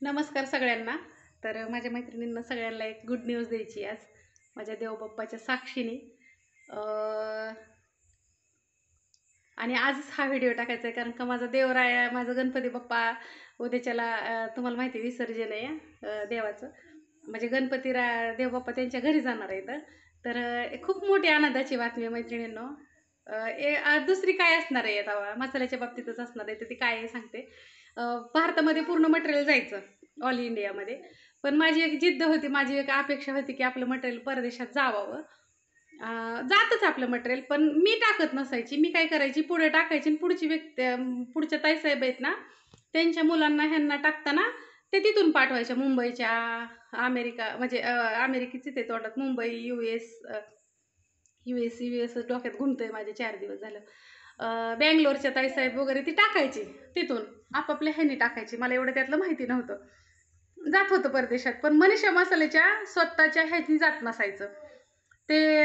नमस्कार सगळ्यांना. तर माझ्या मैत्रिणींना सगळ्यांना एक गुड न्यूज द्यायची आज माझ्या देवबाप्पाच्या साक्षीने. आणि आजच हा व्हिडिओ टाकायचा आहे कारण का माझा देवराया माझा गणपती बाप्पा उद्याच्याला तुम्हाला माहिती विसर्जन आहे देवाचं. म्हणजे देवबाप्पा त्यांच्या घरी जाणार आहे. तर खूप मोठी आनंदाची बातमी आहे मैत्रिणींनो. दुसरी काय असणार आहे आता मसाल्याच्या बाबतीतच असणार आहे तर ती काय आहे सांगते. भारतामध्ये पूर्ण मटेरियल जायचं ऑल इंडियामध्ये. पण माझी एक जिद्द होती, माझी एक अपेक्षा होती की आपलं मटेरियल परदेशात जावावं. जातच आपलं मटेरियल, पण मी टाकत नसायची. मी काय करायची, पुढे टाकायची आणि पुढची व्यक्ती पुढच्या ताईसाहेब आहेत ना त्यांच्या मुलांना ह्यांना टाकताना ते तिथून पाठवायच्या मुंबईच्या अमेरिका म्हणजे अमेरिकेचे ते तोंडात मुंबई US डोक्यात घुमतंय माझ्या 4 दिवस झालं. बँगलोरच्या ताईसाहेब वगैरे ती टाकायची तिथून आपापल्या ह्यांनी टाकायची. मला एवढं त्यातलं माहिती नव्हतं. जात होतं परदेशात, पण मनीषा मसाल्याच्या स्वतःच्या ह्याची जात नसायचं ते.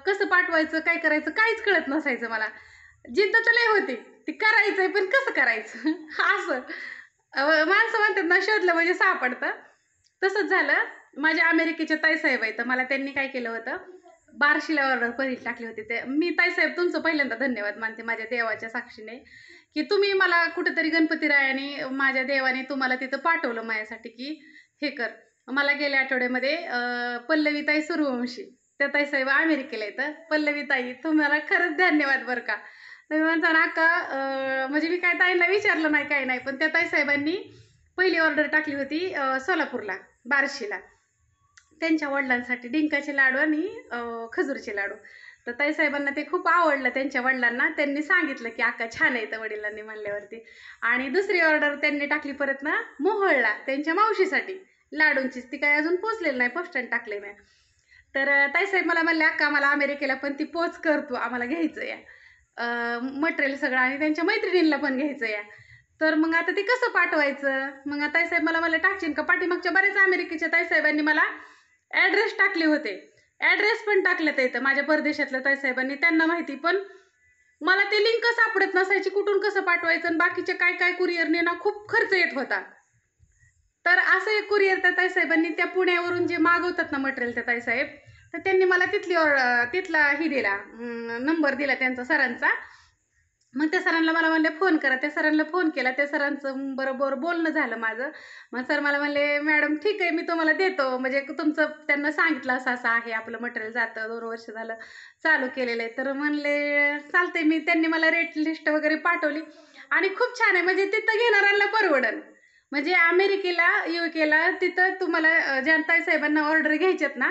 कसं पाठवायचं काय करायचं काहीच कळत नसायचं मला. जिद्द तर लय होती, ती करायचंय पण कसं करायचं असं. माणसं म्हणतात ना शोधलं म्हणजे सापडतं. तसंच झालं. माझ्या अमेरिकेच्या ताईसाहेब आहेत, मला त्यांनी काय केलं होतं, बार्शीला ऑर्डर पहिली टाकली होती. ते मी ताईसाहेब तुमचं पहिल्यांदा धन्यवाद मानते माझ्या देवाच्या साक्षीने की तुम्ही मला कुठेतरी गणपतीरायाने माझ्या देवाने तुम्हाला तिथं पाठवलं माझ्यासाठी की हे कर. मला गेल्या आठवड्यामध्ये पल्लवी ताई सूर्यवंशी त्या ताईसाहेब अमेरिकेला येतं. पल्लवी ताई तुम्हाला खरंच धन्यवाद बरं का. तुम्ही म्हणता ना का म्हणजे मी काय ताईंना विचारलं नाही काय नाही, पण त्या ताईसाहेबांनी पहिली ऑर्डर टाकली होती सोलापूरला बार्शीला त्यांच्या वडिलांसाठी डिंकाचे लाडू आणि खजूरचे लाडू. तर ताईसाहेबांना ते खूप आवडलं त्यांच्या वडिलांना. त्यांनी सांगितलं की अक्का छान आहे तर वडिलांनी म्हणल्यावरती. आणि दुसरी ऑर्डर त्यांनी टाकली परत ना मोहोळला त्यांच्या मावशीसाठी लाडूंचीच. ती काय अजून पोचलेली नाही, पोस्टाने टाकले नाही. तर ताईसाहेब मला म्हणले अक्का मला अमेरिकेला पण ती पोच करतो, आम्हाला घ्यायचं या मटेरियल सगळं आणि त्यांच्या मैत्रिणींना पण घ्यायचं या. तर मग आता ते कसं पाठवायचं. मग ताईसाहेब मला म्हणले टाकशील का. पाठीमागच्या बरेच अमेरिकेच्या ताईसाहेबांनी मला ॲड्रेस टाकले होते, ॲड्रेस पण टाकले ते इथं माझ्या परदेशातल्या ताईसाहेबांनी, त्यांना माहिती. पण मला ते लिंक सापडत नसायची कुठून कसं पाठवायचं आणि बाकीचे काय काय कुरिअरने ना खूप खर्च येत होता. तर असं एक कुरिअर त्या ताईसाहेबांनी त्या पुण्यावरून जे मागवतात ना मटेरियल त्या ताईसाहेब, तर त्यांनी मला तिथला ही दिला नंबर दिला त्यांचा सरांचा. मग त्या सरांना मला म्हणले फोन करा. त्या सरांना फोन केला, त्या सरांचं बरोबर बोलणं झालं माझं. मग सर मला म्हणले मॅडम ठीक आहे मी तुम्हाला देतो, म्हणजे तुमचं त्यांना सांगितलं असं असं आहे आपलं मटेरियल जातं 2 वर्ष झालं चालू केलेलं आहे. तर म्हणले चालतंय. त्यांनी मला रेट लिस्ट वगैरे पाठवली आणि खूप छान आहे. म्हणजे तिथं घेणाऱ्यांना परवडन. म्हणजे अमेरिकेला UKला तिथं तुम्हाला ज्या ताईसाहेबांना ऑर्डर घ्यायच्यात ना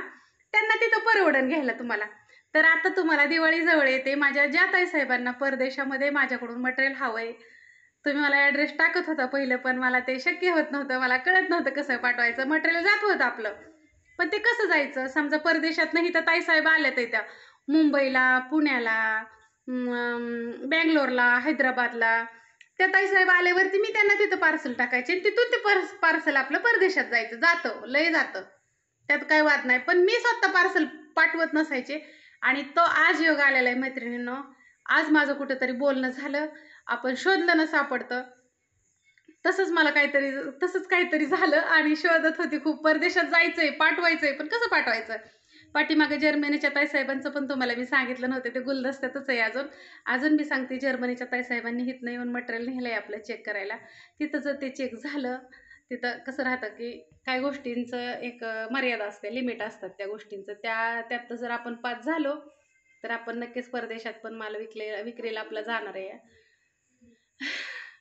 त्यांना तिथं परवडन घ्यायला तुम्हाला. तर आता तुम्हाला दिवाळी जवळ येते. माझ्या ज्या ताईसाहेबांना परदेशामध्ये माझ्याकडून मटेरियल हवंय, तुम्ही मला ॲड्रेस टाकत होता पहिलं, पण मला ते शक्य होत नव्हतं, मला कळत नव्हतं कसं पाठवायचं. मटेरियल जात होतं आपलं, पण ते कसं जायचं. समजा परदेशात नाही तर ताईसाहेब आल्या त्या मुंबईला पुण्याला बँगलोरला हैदराबादला. त्या ताईसाहेब आल्यावरती मी त्यांना तिथं पार्सल टाकायचे आणि तिथून ते पार्सल आपलं परदेशात जातं लय जातं, त्यात काय वाद नाही. पण मी स्वतः पार्सल पाठवत नसायचे. आणि तो आज योग आलेला आहे मैत्रिणींनो. आज माझं कुठंतरी बोलणं झालं, आपण शोधलं ना सापडतं. तसंच काहीतरी झालं आणि शोधत होती खूप. परदेशात जायचंय पाठवायचंय पण कसं पाठवायचं. पाठीमागे जर्मनीच्या ताईसाहेबांचं पण तुम्हाला मी सांगितलं नव्हतं, ते गुलदस्त्यातच आहे अजून मी सांगते. जर्मनीच्या ताईसाहेबांनी इथनं येऊन मटेरियल नेलंय आपलं चेक करायला. तिथं जर ते चेक झालं, तिथं कसं राहतं की काही गोष्टींचं एक मर्यादा असते, लिमिट असतात त्या गोष्टींचं. त्यात जर आपण पास झालो तर आपण नक्कीच परदेशात पण माल विक्रीला आपला जाणार आहे.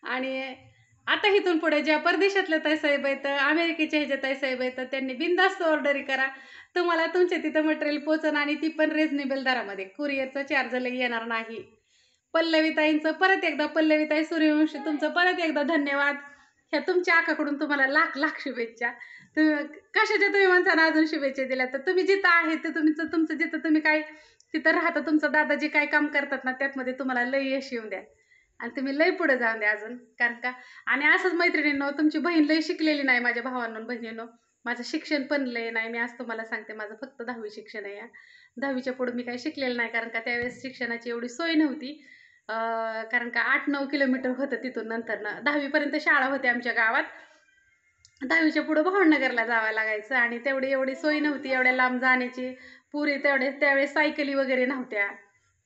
आणि आता इथून पुढे ज्या परदेशातल्या ताईसाहेब आहेत, अमेरिकेच्या ह्याच्या ताईसाहेब आहेत, त्यांनी बिनधास्त ऑर्डरी करा. तुम्हाला तुमच्या तिथं मटेरियल पोचन आणि ती पण रिजनेबल दरामध्ये. कुरिअरचा चार्ज लई येणार नाही. पल्लवीताईंचं परत एकदा, पल्लवीताई सूर्यवंशी तुमचं परत एकदा धन्यवाद. ह्या तुमच्या आकाकडून तुम्हाला लाख लाख शुभेच्छा. तुम्ही म्हणता ना अजून शुभेच्छा दिल्या, तर तुम्ही जिथं आहे ते तुमचं जिथं तुम्ही काय तिथं राहता, तुमचं दादा जे काय काम करतात ना त्यातमध्ये तुम्हाला लई यश येऊन द्या आणि तुम्ही लई पुढे जाऊन द्या अजून. कारण का आणि असंच मैत्रिणींनो, तुमची बहीण लई शिकलेली नाही माझ्या भावांनो बहिणींनो. माझं शिक्षण पण लय नाही. मी आज तुम्हाला सांगते माझं फक्त 10वी शिक्षण आहे. 10वीच्या पुढे मी काही शिकलेलं नाही, कारण का त्यावेळेस शिक्षणाची एवढी सोय नव्हती. कारण का 8-9 किलोमीटर होतं तिथून. नंतर ना 10वीपर्यंत शाळा होती आमच्या गावात. 10वीच्या पुढं भावनगरला जावं लागायचं आणि तेवढी एवढी सोय नव्हती एवढ्या लांब जाण्याची. पुरी त्यावेळेस सायकली वगैरे नव्हत्या,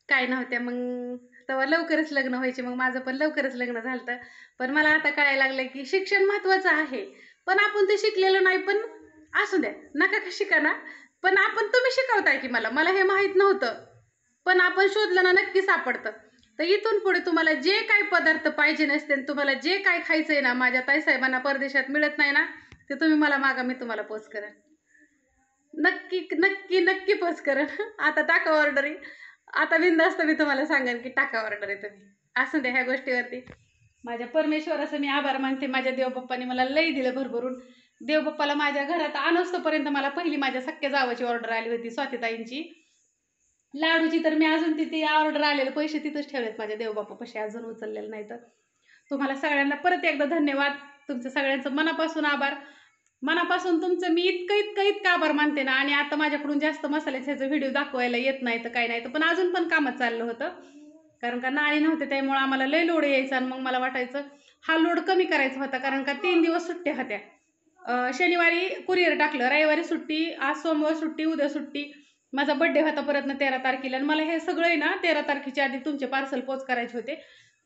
काय नव्हत्या. मग तेव्हा लवकरच लग्न व्हायचे. मग माझं पण लवकरच लग्न झालं. पण मला आता कळायला लागलं की शिक्षण महत्त्वाचं आहे, पण आपण ते शिकलेलो नाही. पण असू द्या, नका का शिका ना, पण तुम्ही शिकवताय की मला हे माहीत नव्हतं. पण आपण शोधलं ना नक्की सापडतं. तर इथून पुढे तुम्हाला जे काही पदार्थ पाहिजे नसते, तुम्हाला जे काय खायचंय ना, माझ्या ताईसाहेबांना परदेशात मिळत नाही ना, ते तुम्ही मला मागा, मी तुम्हाला पोच करेन. नक्की नक्की नक्की पोच करेन. आता टाका ऑर्डरी. आता बिनधास्त मी तुम्हाला सांगेन की टाका ऑर्डर आहे तुम्ही. असू द्या, ह्या गोष्टीवरती माझ्या परमेश्वराचं मी आभार मानते. माझ्या देवबाप्पाने मला लई दिलं भरभरून. देवबाप्पाला माझ्या घरात आणोस्तोपर्यंत मला पहिली माझ्या सख्या जावाची ऑर्डर आली होती, स्वातीताईंची लाडूची. तर मी अजून तिथे ऑर्डर आलेले पैसे तिथंच ठेवलेत माझ्या देवबाप्पापाशी, अजून उचललेलं नाही. तर तुम्हाला सगळ्यांना परत एकदा धन्यवाद. तुमचं सगळ्यांचं मनापासून आभार. मनापासून तुमचं मी इतकं आभार मानते ना. आणि आता माझ्याकडून जास्त मसाल्याचे व्हिडिओ दाखवायला येत नाही तर काही नाही तर, पण अजून पण कामच चाललं होतं. कारण का नाळी नव्हते, त्यामुळे आम्हाला लय लोड यायचा. आणि मग मला वाटायचं हा लोड कमी करायचा होता, कारण का 3 दिवस सुट्ट्या होत्या. शनिवारी कुरिअर टाकलं, रविवारी सुट्टी, आज सोमवार सुट्टी, उद्या सुट्टी. माझा बड्डे होता परत ना 13 तारखेला. आणि मला हे सगळे ना 13 तारखेच्या आधी तुमचे पार्सल पोच करायचे होते.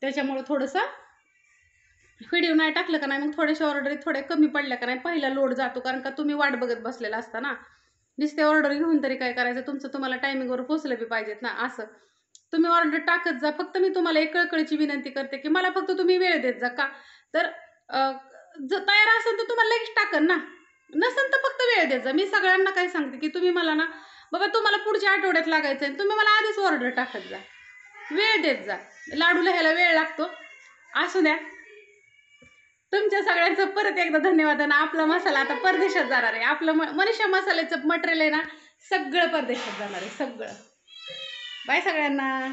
त्याच्यामुळे थोडंसं व्हिडिओ नाही टाकलं का नाही, मग थोडेसे ऑर्डरी थोडे कमी पडल्या का नाही, पहिला लोड जातो. कारण का तुम्ही वाट बघत बसलेला असता ना. नुसते ऑर्डर घेऊन तरी काय करायचं, तुमचं तुम्हाला टायमिंगवर पोचलं बी पाहिजेत ना. असं तुम्ही ऑर्डर टाकत जा. फक्त मी तुम्हाला एक कळकळीची विनंती करते की मला फक्त तुम्ही वेळ देत जा. का तर जर तयार असेल तर तुम्हाला लगेच टाकन ना, नसेल तर फक्त वेळ देत जा. मी सगळ्यांना काय सांगते की तुम्ही मला ना, बाबा तुम्हाला पुढच्या आठवड्यात लागायचं आहे, तुम्ही मला आधीच ऑर्डर टाकत जा, वेळ देत जा. लाडूला ह्याला वेळ लागतो. असू द्या. तुमच्या सगळ्यांचं परत एकदा धन्यवाद. आणि आपला मसाला आता परदेशात जाणार आहे. आपलं मनीषा मसाल्याचं मटेरियल आहे ना, सगळं परदेशात जाणार आहे, सगळं. बाय सगळ्यांना.